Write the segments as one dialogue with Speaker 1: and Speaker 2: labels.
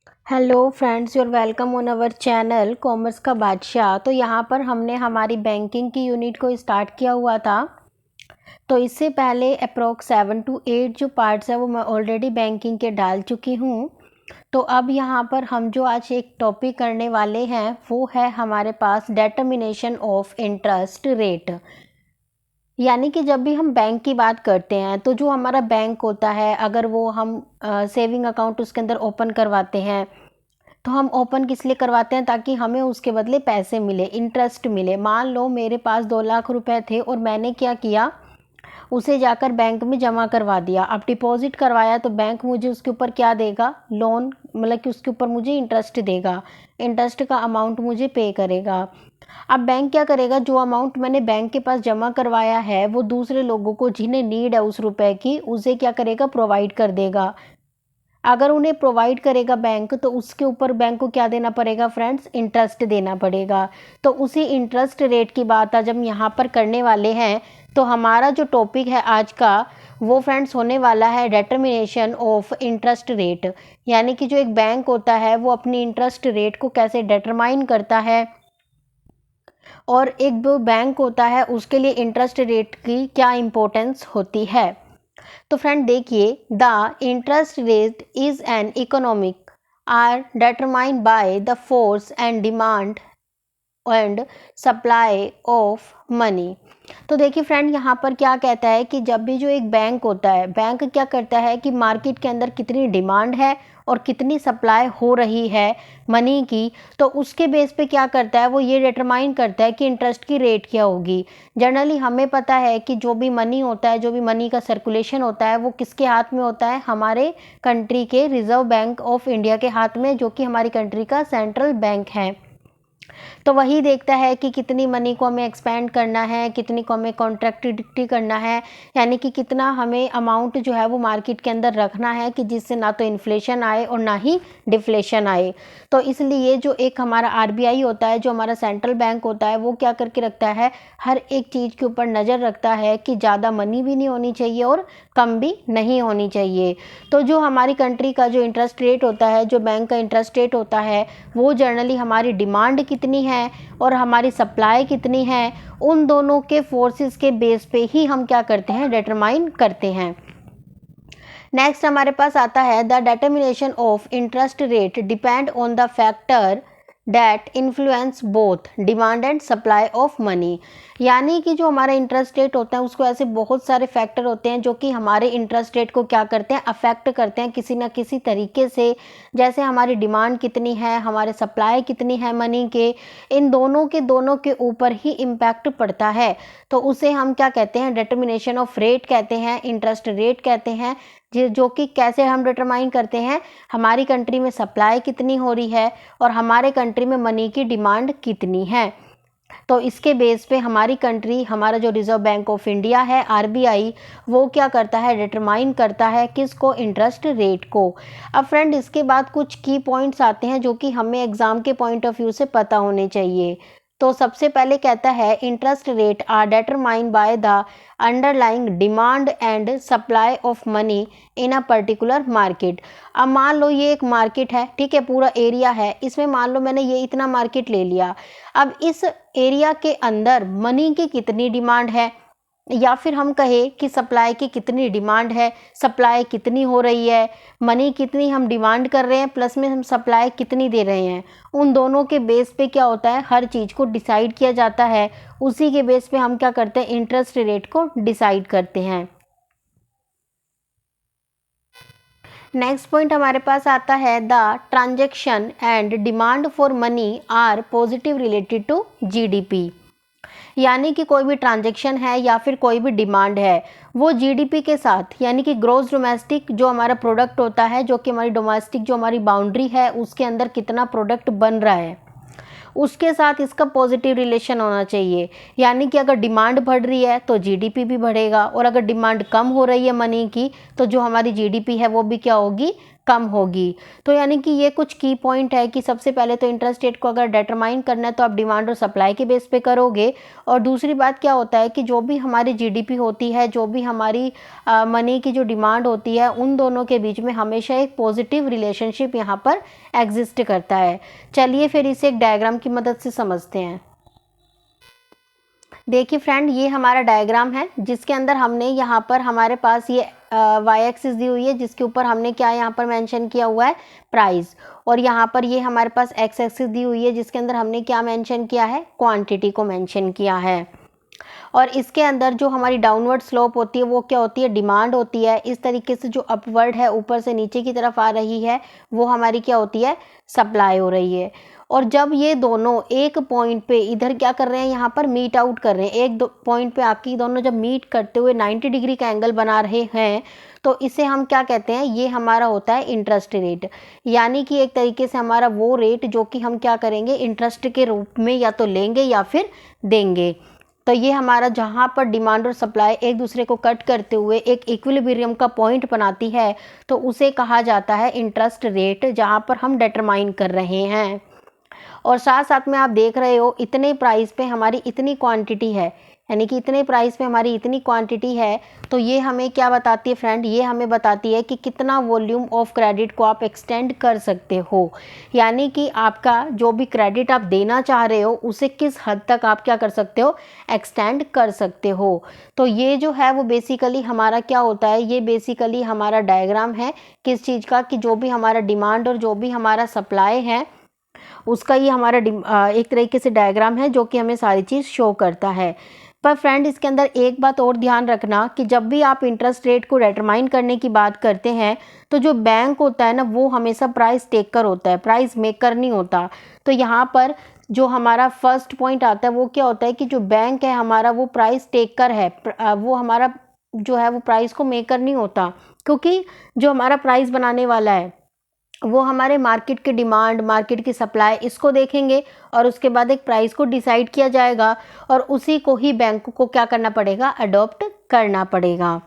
Speaker 1: Hello friends, your welcome on our channel commerce का बादशाह। तो यहाँ पर हमने हमारी बैंकिंग की यूनिट को स्टार्ट किया हुआ था। तो इससे पहले अप्रोक्स 7 to 8 जो पार्ट्स है वो मैं ऑलरेडी बैंकिंग के डाल चुकी हूँ। तो अब यहाँ पर हम जो आज एक टॉपिक करने वाले हैं वो है हमारे पास डिटर्मिनेशन ऑफ इंटरेस्ट रेट। यानी कि जब भी हम बैंक की बात करते हैं तो जो हमारा बैंक होता है, अगर वो हम सेविंग अकाउंट उसके अंदर ओपन करवाते हैं तो हम ओपन किस लिए करवाते हैं? ताकि हमें उसके बदले पैसे मिले, इंटरेस्ट मिले। मान लो मेरे पास 2 लाख रुपए थे और मैंने क्या किया, उसे जाकर बैंक में जमा करवा दिया। अब डिपॉजिट करवाया तो बैंक मुझे उसके ऊपर क्या देगा? लोन, मतलब कि उसके ऊपर मुझे इंटरेस्ट देगा। इंटरेस्ट का अमाउंट मुझे पे करेगा। अब बैंक क्या करेगा, जो अमाउंट मैंने बैंक के पास जमा करवाया है वो दूसरे लोगों को जिन्हें नीड है उस रुपए की, उसे क्या करेगा? प्रोवाइड कर देगा। अगर उन्हें प्रोवाइड करेगा बैंक तो उसके ऊपर बैंक को क्या देना पड़ेगा फ्रेंड्स? इंटरेस्ट देना पड़ेगा। तो उसी इंटरेस्ट रेट की बात आज हम यहाँ पर करने वाले हैं। तो हमारा जो टॉपिक है आज का वो फ्रेंड्स होने वाला है डिटर्मिनेशन ऑफ इंटरेस्ट रेट। यानी कि जो एक बैंक होता है वो अपनी इंटरेस्ट रेट को कैसे डिटरमाइन करता है, और एक जो बैंक होता है उसके लिए इंटरेस्ट रेट की क्या इंपॉर्टेंस होती है। तो फ्रेंड देखिए, the interest rate is an economic are determined by the force and demand and supply of money. तो देखिए फ्रेंड, यहाँ पर क्या कहता है कि जब भी जो एक बैंक होता है, बैंक क्या करता है कि मार्केट के अंदर कितनी डिमांड है और कितनी सप्लाई हो रही है मनी की, तो उसके बेस पे क्या करता है, वो ये डिटरमाइन करता है कि इंटरेस्ट की रेट क्या होगी। जनरली हमें पता है कि जो भी मनी होता है, जो भी मनी का सर्कुलेशन होता है, वो किसके हाथ में होता है? हमारे कंट्री के रिजर्व बैंक ऑफ इंडिया के हाथ में, जो कि हमारी कंट्री का सेंट्रल बैंक है। तो वही देखता है कि कितनी मनी को हमें एक्सपेंड करना है, कितनी को हमें कॉन्ट्रैक्टिविटी करना है, यानी कि कितना हमें अमाउंट जो है वो मार्केट के अंदर रखना है कि जिससे ना तो इन्फ्लेशन आए और ना ही डिफ्लेशन आए। तो इसलिए जो एक हमारा आरबीआई होता है, जो हमारा सेंट्रल बैंक होता है, वो क्या करके रखता है? हर एक चीज़ के ऊपर नज़र रखता है कि ज़्यादा मनी भी नहीं होनी चाहिए और कम भी नहीं होनी चाहिए। तो जो हमारी कंट्री का जो इंटरेस्ट रेट होता है, जो बैंक का इंटरेस्ट रेट होता है, वो जनरली हमारी डिमांड कितनी है और हमारी सप्लाई कितनी है, उन दोनों के फोर्सेस के बेस पे ही हम क्या करते हैं? डिटरमाइन करते हैं। नेक्स्ट हमारे पास आता है the determination of interest rate depend on the factor that influence both demand and supply of money. यानी कि जो हमारा इंटरेस्ट रेट होता है उसको ऐसे बहुत सारे फैक्टर होते हैं जो कि हमारे इंटरेस्ट रेट को क्या करते हैं? अफेक्ट करते हैं किसी ना किसी तरीके से। जैसे हमारी डिमांड कितनी है, हमारे सप्लाई कितनी है मनी के, इन दोनों के ऊपर ही इम्पैक्ट पड़ता है। तो उसे हम क्या कहते हैं? डिटर्मिनेशन ऑफ रेट कहते हैं, इंटरेस्ट रेट कहते हैं। जो कि कैसे हम डिटरमाइन करते हैं? हमारी कंट्री में सप्लाई कितनी हो रही है और हमारे कंट्री में मनी की डिमांड कितनी है। तो इसके बेस पे हमारी कंट्री, हमारा जो रिजर्व बैंक ऑफ इंडिया है आरबीआई, वो क्या करता है? डिटरमाइन करता है किसको? इंटरेस्ट रेट को। अब फ्रेंड इसके बाद कुछ की पॉइंट्स आते हैं जो कि हमें एग्जाम के पॉइंट ऑफ व्यू से पता होने चाहिए। तो सबसे पहले कहता है interest rate are determined by the underlying demand and supply of money in a particular market. अब मान लो ये एक मार्केट है, ठीक है, पूरा एरिया है, इसमें मान लो मैंने ये इतना मार्केट ले लिया। अब इस एरिया के अंदर मनी की कितनी डिमांड है, या फिर हम कहें कि सप्लाई की कितनी डिमांड है, सप्लाई कितनी हो रही है, मनी कितनी हम डिमांड कर रहे हैं, प्लस में हम सप्लाई कितनी दे रहे हैं, उन दोनों के बेस पे क्या होता है? हर चीज़ को डिसाइड किया जाता है। उसी के बेस पे हम क्या करते हैं? इंटरेस्ट रेट को डिसाइड करते हैं। नेक्स्ट पॉइंट हमारे पास आता है the transaction and demand for money are positive related to GDP. यानी कि कोई भी ट्रांजैक्शन है या फिर कोई भी डिमांड है, वो जीडीपी के साथ, यानी कि ग्रोस डोमेस्टिक जो हमारा प्रोडक्ट होता है, जो कि हमारी डोमेस्टिक जो हमारी बाउंड्री है उसके अंदर कितना प्रोडक्ट बन रहा है, उसके साथ इसका पॉजिटिव रिलेशन होना चाहिए। यानी कि अगर डिमांड बढ़ रही है तो जीडीपी भी बढ़ेगा, और अगर डिमांड कम हो रही है मनी की तो जो हमारी जीडीपी है वो भी क्या होगी? कम होगी। तो यानी कि ये कुछ की पॉइंट है कि सबसे पहले तो इंटरेस्ट रेट को अगर डिटरमाइन करना है तो आप डिमांड और सप्लाई के बेस पे करोगे। और दूसरी बात क्या होता है कि जो भी हमारी जीडीपी होती है, जो भी हमारी मनी की जो डिमांड होती है, उन दोनों के बीच में हमेशा एक पॉजिटिव रिलेशनशिप यहाँ पर एग्जिस्ट करता है। चलिए फिर इसे एक डायग्राम की मदद से समझते हैं। देखिए फ्रेंड, ये हमारा डायग्राम है जिसके अंदर हमने यहाँ पर हमारे पास ये वाई एक्सिस दी हुई है जिसके ऊपर हमने क्या यहाँ पर मेंशन किया हुआ है, प्राइस। और यहाँ पर ये हमारे पास एक्स एक्सिस दी हुई है जिसके अंदर हमने क्या मेंशन किया है, क्वांटिटी को मेंशन किया है। और इसके अंदर जो हमारी डाउनवर्ड स्लोप होती है वो क्या होती है, डिमांड होती है। इस तरीके से जो अपवर्ड है, ऊपर से नीचे की तरफ आ रही है, वो हमारी क्या होती है, सप्लाई हो रही है। और जब ये दोनों एक पॉइंट पे इधर क्या कर रहे हैं, यहाँ पर मीट आउट कर रहे हैं, एक पॉइंट पे आके दोनों जब मीट करते हुए 90 डिग्री का एंगल बना रहे हैं, तो इसे हम क्या कहते हैं, ये हमारा होता है इंटरेस्ट रेट। यानी कि एक तरीके से हमारा वो रेट जो कि हम क्या करेंगे, इंटरेस्ट के रूप में या तो लेंगे या फिर देंगे। तो ये हमारा जहाँ पर डिमांड और सप्लाई एक दूसरे को कट करते हुए एक इक्विलिब्रियम का पॉइंट बनाती है, तो उसे कहा जाता है इंटरेस्ट रेट, जहाँ पर हम डिटरमाइन कर रहे हैं। और साथ साथ में आप देख रहे हो इतने प्राइस पे हमारी इतनी क्वांटिटी है, यानी कि इतने प्राइस पे हमारी इतनी क्वांटिटी है। तो ये हमें क्या बताती है फ्रेंड, ये हमें बताती है कि कितना वॉल्यूम ऑफ क्रेडिट को आप एक्सटेंड कर सकते हो। यानी कि आपका जो भी क्रेडिट आप देना चाह रहे हो उसे किस हद तक आप क्या कर सकते हो, एक्सटेंड कर सकते हो। तो ये जो है वो बेसिकली हमारा क्या होता है, ये बेसिकली हमारा डायग्राम है किस चीज़ का, कि जो भी हमारा डिमांड और जो भी हमारा सप्लाई है उसका ये हमारा एक तरीके से डायग्राम है जो कि हमें सारी चीज़ शो करता है। पर फ्रेंड, इसके अंदर एक बात और ध्यान रखना कि जब भी आप इंटरेस्ट रेट को डिटरमाइन करने की बात करते हैं तो जो बैंक होता है ना, वो हमेशा प्राइस टेकर होता है, प्राइस मेकर नहीं होता। तो यहाँ पर जो हमारा फर्स्ट पॉइंट आता है वो क्या होता है कि जो बैंक है हमारा वो प्राइस टेकर है, वो हमारा जो है वो प्राइस को मेकर नहीं होता। क्योंकि जो हमारा प्राइस बनाने वाला है वो हमारे मार्केट की डिमांड, मार्केट की सप्लाई, इसको देखेंगे और उसके बाद एक प्राइस को डिसाइड किया जाएगा और उसी को ही बैंक को क्या करना पड़ेगा, अडॉप्ट करना पड़ेगा।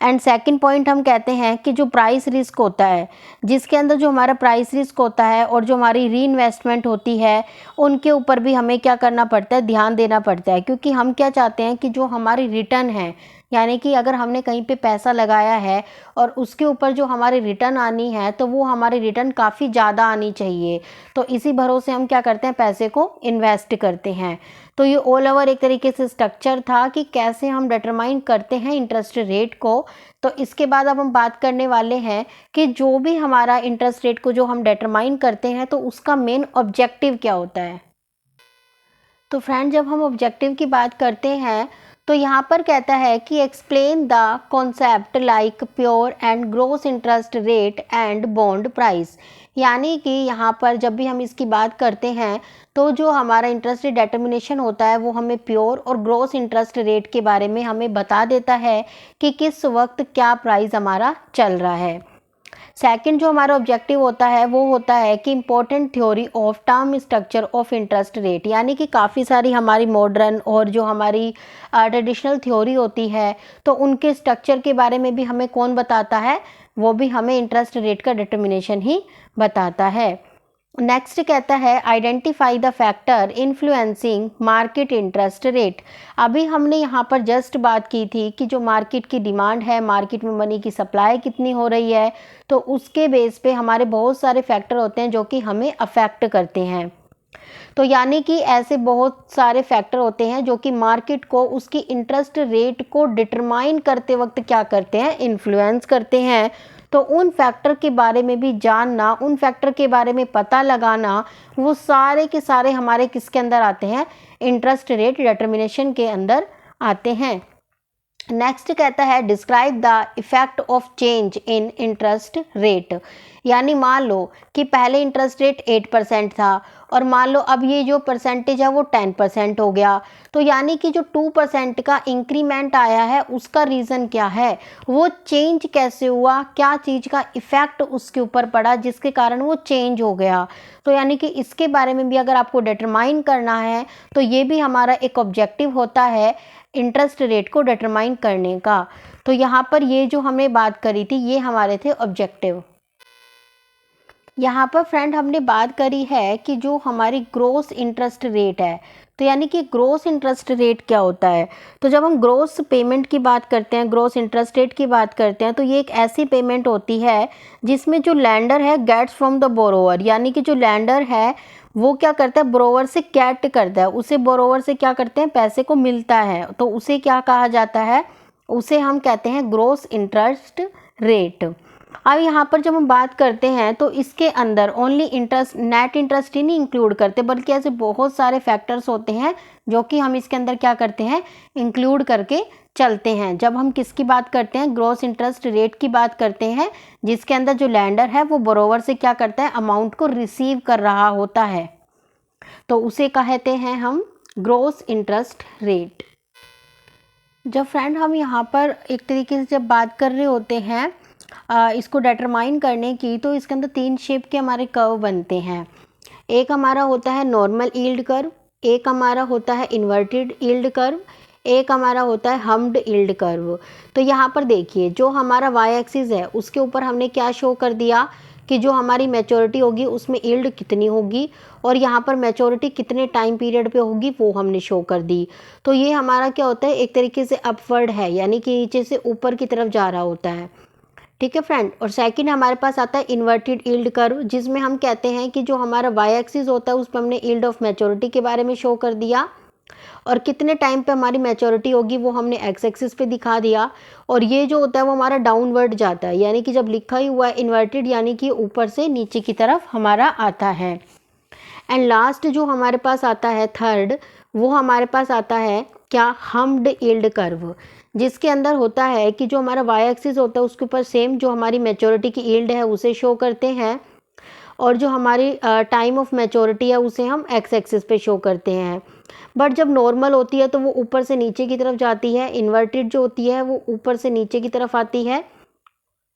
Speaker 1: एंड सेकंड पॉइंट हम कहते हैं कि जो प्राइस रिस्क होता है, जिसके अंदर जो हमारा प्राइस रिस्क होता है और जो हमारी री इन्वेस्टमेंट होती है, उनके ऊपर भी हमें क्या करना पड़ता है, ध्यान देना पड़ता है। क्योंकि हम क्या चाहते हैं कि जो हमारी रिटर्न है, यानी कि अगर हमने कहीं पे पैसा लगाया है और उसके ऊपर जो हमारी रिटर्न आनी है तो वो हमारी रिटर्न काफ़ी ज़्यादा आनी चाहिए। तो इसी भरोसे हम क्या करते हैं, पैसे को इन्वेस्ट करते हैं। तो ये ऑल ओवर एक तरीके से स्ट्रक्चर था कि कैसे हम डिटरमाइन करते हैं इंटरेस्ट रेट को। तो इसके बाद अब हम बात करने वाले हैं कि जो भी हमारा इंटरेस्ट रेट को जो हम डिटरमाइन करते हैं तो उसका मेन ऑब्जेक्टिव क्या होता है। तो फ्रेंड, जब हम ऑब्जेक्टिव की बात करते हैं तो यहाँ पर कहता है कि explain the concept like pure and gross interest rate and bond price. यानी कि यहाँ पर जब भी हम इसकी बात करते हैं तो जो हमारा इंटरेस्ट रेट डिटर्मिनेशन होता है वो हमें प्योर और ग्रोस इंटरेस्ट रेट के बारे में हमें बता देता है कि किस वक्त क्या प्राइस हमारा चल रहा है। सेकंड जो हमारा ऑब्जेक्टिव होता है वो होता है कि important theory of term structure of interest rate. यानी कि काफ़ी सारी हमारी मॉडर्न और जो हमारी ट्रेडिशनल थ्योरी होती है तो उनके स्ट्रक्चर के बारे में भी हमें कौन बताता है, वो भी हमें इंटरेस्ट रेट का डिटर्मिनेशन ही बताता है। नेक्स्ट कहता है identify the factor influencing market interest rate. अभी हमने यहाँ पर जस्ट बात की थी कि जो मार्केट की डिमांड है, मार्केट में मनी की सप्लाई कितनी हो रही है, तो उसके बेस पे हमारे बहुत सारे फैक्टर होते हैं जो कि हमें अफेक्ट करते हैं। तो यानी कि ऐसे बहुत सारे फैक्टर होते हैं जो कि मार्केट को उसकी इंटरेस्ट रेट को डिटरमाइन करते वक्त क्या करते हैं, इन्फ्लुएंस करते हैं। तो उन फैक्टर के बारे में भी जानना, उन फैक्टर के बारे में पता लगाना, वो सारे के सारे हमारे किसके अंदर आते हैं, इंटरेस्ट रेट डिटर्मिनेशन के अंदर आते हैं। नेक्स्ट कहता है describe the effect of change in interest rate. यानी मान लो कि पहले इंटरेस्ट रेट 8% था और मान लो अब ये जो परसेंटेज है वो 10% हो गया। तो यानी कि जो 2% का इंक्रीमेंट आया है उसका रीज़न क्या है, वो चेंज कैसे हुआ, क्या चीज़ का इफ़ेक्ट उसके ऊपर पड़ा जिसके कारण वो चेंज हो गया। तो यानी कि इसके बारे में भी अगर आपको डिटरमाइन करना है तो ये भी हमारा एक ऑब्जेक्टिव होता है इंटरेस्ट रेट को डिटरमाइन करने का। तो यहाँ पर ये जो हमने बात करी थी ये हमारे थे ऑब्जेक्टिव। यहाँ पर फ्रेंड हमने बात करी है कि जो हमारी ग्रोस इंटरेस्ट रेट है, तो यानी कि ग्रोस इंटरेस्ट रेट क्या होता है। तो जब हम ग्रोस पेमेंट की बात करते हैं, ग्रोस इंटरेस्ट रेट की बात करते हैं, तो ये एक ऐसी पेमेंट होती है जिसमें जो लैंडर है गेट्स फ्रॉम द बोरोवर, यानी कि जो लैंडर है वो क्या करता है, बोरोवर से गेट करता है, उसे बोरोवर से क्या करते हैं, पैसे को मिलता है, तो उसे क्या कहा जाता है, उसे हम कहते हैं ग्रोस इंटरेस्ट रेट। अब यहाँ पर जब हम बात करते हैं तो इसके अंदर ओनली इंटरेस्ट, नेट इंटरेस्ट ही नहीं इंक्लूड करते, बल्कि ऐसे बहुत सारे फैक्टर्स होते हैं जो कि हम इसके अंदर क्या करते हैं, इंक्लूड करके चलते हैं। जब हम किसकी बात करते हैं, ग्रॉस इंटरेस्ट रेट की बात करते हैं, जिसके अंदर जो लैंडर है वो बोरोवर से क्या करता है, अमाउंट को रिसीव कर रहा होता है, तो उसे कहते हैं हम ग्रॉस इंटरेस्ट रेट। जब फ्रेंड हम यहाँ पर एक तरीके से जब बात कर रहे होते हैं इसको डिटरमाइन करने की, तो इसके अंदर 3 शेप के हमारे कर्व बनते हैं। एक हमारा होता है नॉर्मल यील्ड कर्व, एक हमारा होता है इन्वर्टेड यील्ड कर्व, एक हमारा होता है हम्प्ड यील्ड कर्व। तो यहाँ पर देखिए जो हमारा वाई एक्सिस है उसके ऊपर हमने क्या शो कर दिया कि जो हमारी मैच्योरिटी होगी उसमें यील्ड कितनी होगी, और यहाँ पर मैच्योरिटी कितने टाइम पीरियड पे होगी वो हमने शो कर दी। तो ये हमारा क्या होता है, एक तरीके से अपवर्ड है, यानी कि नीचे से ऊपर की तरफ जा रहा होता है। ठीक है फ्रेंड। और सेकंड हमारे पास आता है इन्वर्टेड यील्ड कर्व, जिसमें हम कहते हैं कि जो हमारा वाई एक्सिस होता है उस पर हमने यील्ड ऑफ मैच्योरिटी के बारे में शो कर दिया, और कितने टाइम पे हमारी मैच्योरिटी होगी वो हमने एक्स एक्सिस पे दिखा दिया। और ये जो होता है वो हमारा डाउनवर्ड जाता है, यानी कि जब लिखा ही हुआ है इन्वर्टेड, यानी कि ऊपर से नीचे की तरफ हमारा आता है। एंड लास्ट जो हमारे पास आता है थर्ड, वो हमारे पास आता है क्या, हम्प्ड यील्ड कर्व, जिसके अंदर होता है कि जो हमारा वाई एक्सिस होता है उसके ऊपर सेम जो हमारी मैच्योरिटी की यील्ड है उसे शो करते हैं, और जो हमारी टाइम ऑफ मैच्योरिटी है उसे हम एक्स एक्सिस पे शो करते हैं। बट जब नॉर्मल होती है तो वो ऊपर से नीचे की तरफ जाती है, इन्वर्टेड जो होती है वो ऊपर से नीचे की तरफ आती है,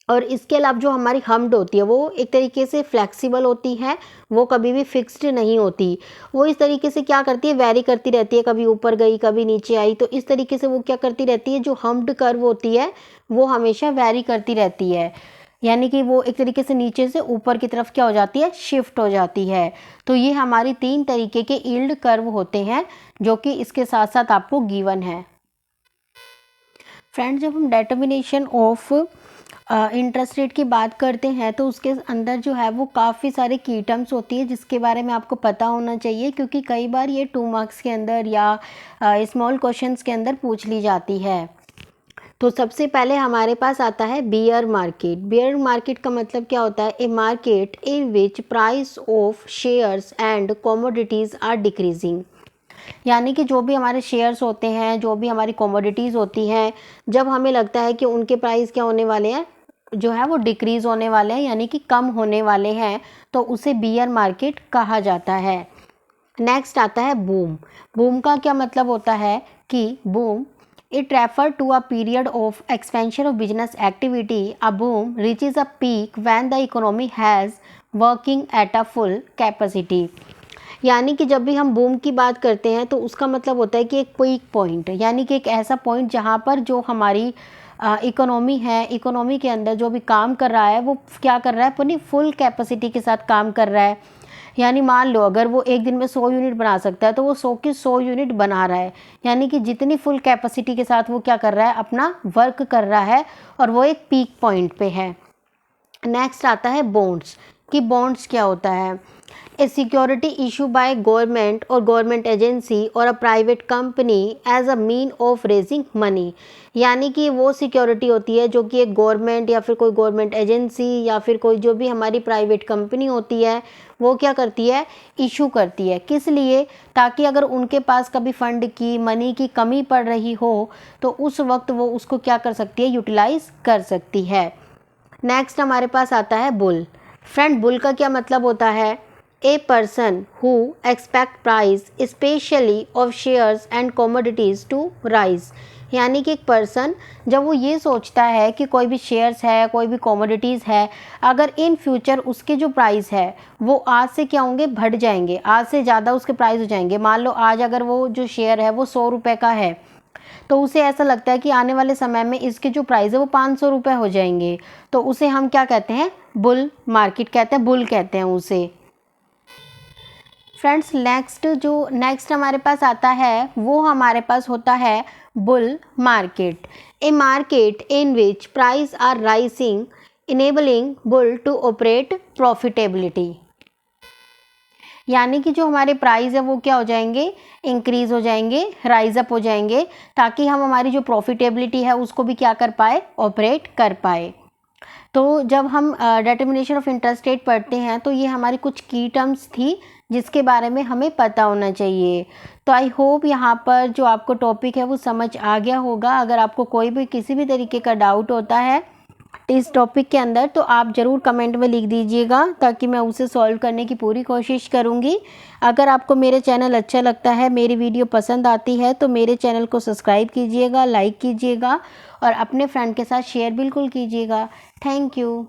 Speaker 1: और इसके अलावा जो हमारी हम्प्ड होती है वो एक तरीके से फ्लेक्सिबल होती है, वो कभी भी फिक्स्ड नहीं होती, वो इस तरीके से क्या करती है, वेरी करती रहती है, कभी ऊपर गई कभी नीचे आई, तो इस तरीके से वो क्या करती रहती है, जो हम्प्ड कर्व होती है वो हमेशा वेरी करती रहती है, यानी कि वो एक तरीके से नीचे से ऊपर की तरफ क्या हो जाती है, शिफ्ट हो जाती है। तो ये हमारी 3 तरीके के यील्ड कर्व होते हैं जो कि इसके साथ साथ आपको गिवन है। फ्रेंड्स जब हम डिटर्मिनेशन ऑफ इंटरेस्ट रेट की बात करते हैं तो उसके अंदर जो है वो काफ़ी सारे की टर्म्स होती है जिसके बारे में आपको पता होना चाहिए, क्योंकि कई बार ये 2 मार्क्स के अंदर या स्मॉल क्वेश्चंस के अंदर पूछ ली जाती है। तो सबसे पहले हमारे पास आता है बियर मार्केट। बियर मार्केट का मतलब क्या होता है, a market in which price of shares and commodities are decreasing, यानी कि जो भी हमारे शेयर्स होते हैं, जो भी हमारी कमोडिटीज़ होती हैं, जब हमें लगता है कि उनके प्राइस क्या होने वाले हैं, जो है वो डिक्रीज़ होने वाले हैं, यानी कि कम होने वाले हैं, तो उसे बियर मार्केट कहा जाता है। नेक्स्ट आता है बूम। बूम का क्या मतलब होता है कि boom it refer to a period of expansion of business activity. A boom reaches a peak when the economy has working at a full capacity, यानी कि जब भी हम बूम की बात करते हैं तो उसका मतलब होता है कि एक पीक पॉइंट, यानी कि एक ऐसा पॉइंट जहाँ पर जो हमारी इकोनॉमी है, इकोनॉमी के अंदर जो भी काम कर रहा है वो क्या कर रहा है, अपनी फुल कैपेसिटी के साथ काम कर रहा है। यानी मान लो अगर वो एक दिन में 100 यूनिट बना सकता है तो वो 100 की 100 यूनिट बना रहा है, यानी कि जितनी फुल कैपेसिटी के साथ वो क्या कर रहा है, अपना वर्क कर रहा है, और वो एक पीक पॉइंट पे है। नेक्स्ट आता है बॉन्ड्स, कि बॉन्ड्स क्या होता है, a security issue by government or government agency or a private company as a mean of raising money, यानी कि वो सिक्योरिटी होती है जो कि एक गवर्नमेंट या फिर कोई गवर्नमेंट एजेंसी या फिर कोई जो भी हमारी प्राइवेट कंपनी होती है वो क्या करती है, इशू करती है, किस लिए, ताकि अगर उनके पास कभी फंड की, मनी की कमी पड़ रही हो तो उस वक्त वो उसको क्या कर सकती है, यूटिलाइज कर सकती है। नेक्स्ट हमारे पास आता है बुल। फ्रेंड बुल का क्या मतलब होता है, a person who expect price specially of shares and commodities to rise, यानी कि एक पर्सन जब वो ये सोचता है कि कोई भी शेयर्स है, कोई भी कमोडिटीज़ है, अगर इन फ्यूचर उसके जो प्राइस है वो आज से क्या होंगे, बढ़ जाएंगे, आज से ज़्यादा उसके प्राइस हो जाएंगे। मान लो आज अगर वो जो शेयर है वो 100 रुपये का है, तो उसे ऐसा लगता है कि आने वाले समय में इसके जो प्राइस है वो 500 रुपये हो जाएंगे, तो उसे हम क्या कहते हैं, बुल मार्केट कहते हैं, बुल कहते हैं उसे। फ्रेंड्स नेक्स्ट हमारे पास आता है, वो हमारे पास होता है bull market. A market in which price are rising enabling bull to operate profitability. यानी कि जो हमारे प्राइस है वो क्या हो जाएंगे, इंक्रीज हो जाएंगे, राइज अप हो जाएंगे, ताकि हम हमारी जो प्रॉफिटेबिलिटी है उसको भी क्या कर पाए, ऑपरेट कर पाए। तो जब हम डिटर्मिनेशन ऑफ इंटरेस्ट रेट पढ़ते हैं तो ये हमारी कुछ की टर्म्स थी जिसके बारे में हमें पता होना चाहिए। तो आई होप यहाँ पर जो आपको टॉपिक है वो समझ आ गया होगा। अगर आपको कोई भी किसी भी तरीके का डाउट होता है इस टॉपिक के अंदर तो आप ज़रूर कमेंट में लिख दीजिएगा, ताकि मैं उसे सॉल्व करने की पूरी कोशिश करूँगी। अगर आपको मेरे चैनल अच्छा लगता है, मेरी वीडियो पसंद आती है, तो मेरे चैनल को सब्सक्राइब कीजिएगा, लाइक कीजिएगा और अपने फ्रेंड के साथ शेयर बिल्कुल कीजिएगा। Thank you.